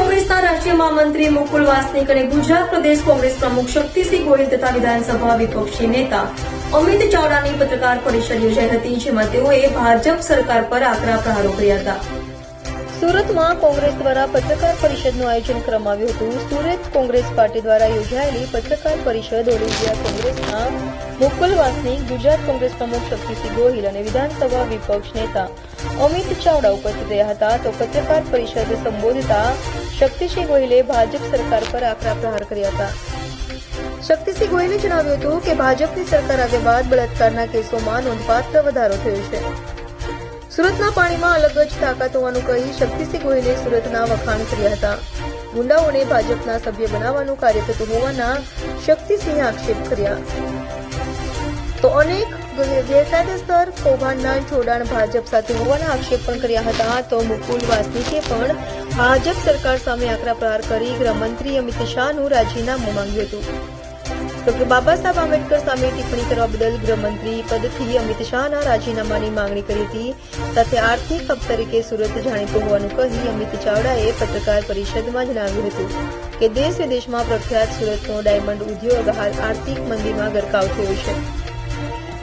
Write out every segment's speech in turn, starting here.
કોંગ્રેસના રાષ્ટ્રીય મહામંત્રી મુકુલ વાસનિક અને ગુજરાત પ્રદેશ કોંગ્રેસ પ્રમુખ શક્તિસિંહ ગોહિલ તથા વિધાનસભા વિપક્ષી નેતા અમિત ચાવડાની પત્રકાર પરિષદ યોજાઈ હતી, જેમાં તેઓએ ભાજપ સરકાર પર આકરા પ્રહારો કર્યા હતા. સુરતમાં કોંગ્રેસ દ્વારા પત્રકાર પરિષદનું આયોજન કરવામાં આવ્યું હતું. સુરત કોંગ્રેસ પાર્ટી દ્વારા યોજાયેલી પત્રકાર પરિષદ ઓલ ઇન્ડિયા કોંગ્રેસના મુકુલ વાસનિક, ગુજરાત કોંગ્રેસ પ્રમુખ શક્તિસિંહ ગોહિલ અને વિધાનસભા વિપક્ષ નેતા અમિત ચાવડા ઉપસ્થિત રહ્યા હતા. તો પત્રકાર પરિષદ સંબોધતા શક્તિસિંહ ગોહિલે ભાજપ સરકાર પર આકરા પ્રહાર કર્યા હતા. શક્તિસિંહ ગોહિલે જણાવ્યું હતું કે ભાજપની સરકાર આવ્યા બાદ બળાત્કારના કેસોમાં નોંધપાત્ર વધારો થયો છે. સુરતના પાણીમાં અલગ જ તાકાત હોવાનું કહી શક્તિસિંહ ગોહિલે સુરતના વખાણ કર્યા હતા. ગુંડાઓને ભાજપના સભ્ય બનાવવાનું કાર્ય થતું હોવાના શક્તિસિંહે આક્ષેપ કર્યા. તો અનેક ગેરકાયદેસર કૌભાંડના જોડાણ ભાજપ સાથે હોવાના આક્ષેપ પણ કર્યા હતા. તો મુકુલ વાસનિકે પણ ભાજપ સરકાર સામે આકરા પ્રહાર કરી ગૃહમંત્રી અમિત શાહનું રાજીનામું માંગ્યું હતું. ડોક્ટર બાબા સાહેબ આંબેડકર સામે ટિપ્પણી કરવા બદલ ગૃહમંત્રી પદથી અમિત શાહના રાજીનામાની માંગણી કરી હતી. સાથે આર્થિક હબ તરીકે સુરત જાણીતું હોવાનું કહી અમિત ચાવડાએ પત્રકાર પરિષદમાં જણાવ્યું હતું કે દેશ વિદેશમાં પ્રખ્યાત સુરતનો ડાયમંડ ઉદ્યોગ હાલ આર્થિક મંદીમાં ગરકાવ થયો છે.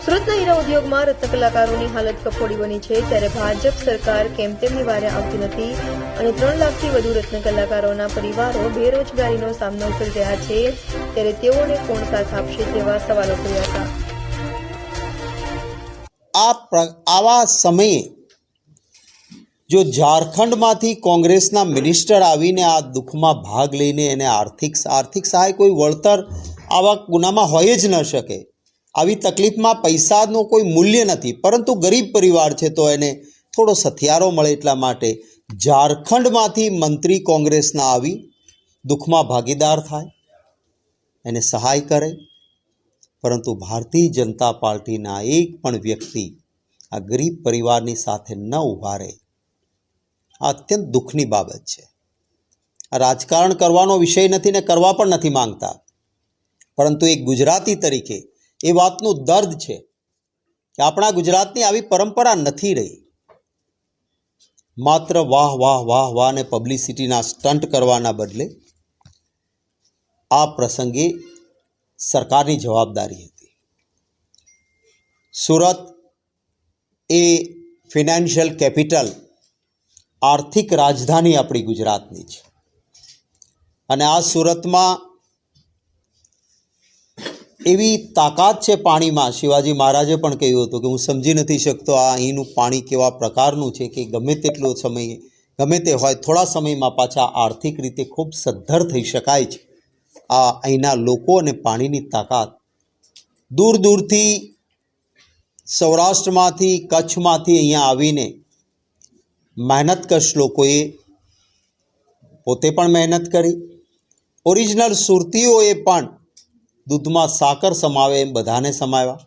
સુરતના હીરા ઉદ્યોગમાં રત્ન કલાકારોની હાલત કફોડી બની છે, ત્યારે ભાજપ સરકાર કેમ તેમની વારે આવતી નથી અને 3 લાખથી વધુ રત્ન કલાકારોના પરિવારો બેરોજગારીનો સામનો કરી રહ્યા છે, ત્યારે તેઓને કોણ સાથ આપશે તેવા સવાલો કર્યા હતા. આવા સમયે જો ઝારખંડમાંથી કોંગ્રેસના મિનિસ્ટર આવીને આ દુઃખમાં ભાગ લઈને એને આર્થિક સહાય કોઈ વળતર આવા ગુનામાં હોય જ ન શકે. આવી તકલીફમાં પૈસાનો કોઈ મૂલ્ય નથી, પરંતુ ગરીબ પરિવાર છે તો એને થોડો સથિયારો મળે એટલા માટે ઝારખંડમાંથી મંત્રી કોંગ્રેસના આવી દુઃખમાં ભાગીદાર થાય, એને સહાય કરે. પરંતુ ભારતીય જનતા પાર્ટીના એક પણ વ્યક્તિ આ ગરીબ પરિવારની સાથે ન ઊભા રહે, આ અત્યંત દુઃખની બાબત છે. આ રાજકારણ કરવાનો વિષય નથી ને કરવા પણ નથી માંગતા, પરંતુ એક ગુજરાતી તરીકે એ વાતનું દર્દ છે કે આપણા ગુજરાતની આવી પરંપરા નથી રહી. માત્ર વાહ વાહ વાહ વાહ ને પબ્લિસિટીના સ્ટન્ટ કરવાના બદલે આ પ્રસંગે સરકારની જવાબદારી હતી. સુરત એ ફિનાન્શિયલ કેપિટલ, આર્થિક રાજધાની આપણી ગુજરાતની છે અને આ સુરતમાં એવી તાકાત છે પાણીમાં. શિવાજી મહારાજે પણ કહ્યું હતું કે હું સમજી નથી શકતો આ અહીંનું પાણી કેવા પ્રકારનું છે કે ગમે તેટલો સમય ગમે તે હોય થોડા સમયમાં પાછા આર્થિક રીતે ખૂબ સદ્ધર થઈ શકાય છે. આ અહીંના લોકો અને પાણીની તાકાત દૂર દૂરથી સૌરાષ્ટ્રમાંથી કચ્છમાંથી અહીંયા આવીને મહેનતકશ લોકોએ પોતે પણ મહેનત કરી, ઓરિજિનલ સુરતીઓએ પણ દૂધમાં સાકર સમાવે એમ બધાને સમાવ્યા.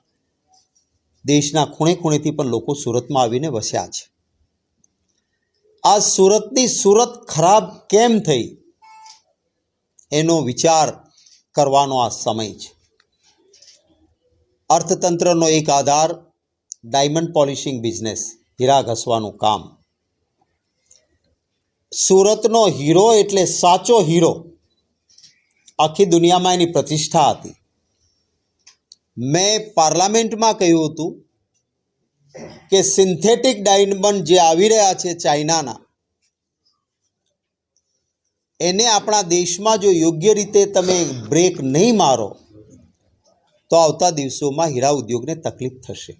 દેશના ખૂણે ખૂણેથી પણ લોકો સુરતમાં આવીને વસ્યા છે. આ સુરતની સુરત ખરાબ કેમ થઈ એનો વિચાર કરવાનો આ સમય છે. અર્થતંત્રનો એક આધાર ડાયમંડ પોલિશિંગ બિઝનેસ, હીરા ઘસવાનું કામ. સુરતનો હીરો એટલે સાચો હીરો, આખી દુનિયામાં એની પ્રતિષ્ઠા હતી. મેં પાર્લામેન્ટમાં કહ્યું હતું કે સિન્થેટિક ડાયમંડ જે આવી રહ્યા છે ચાઇનાના, એને આપણા દેશમાં જો યોગ્ય રીતે તમે બ્રેક નહીં મારો તો આવતા દિવસોમાં હીરા ઉદ્યોગને તકલીફ થશે.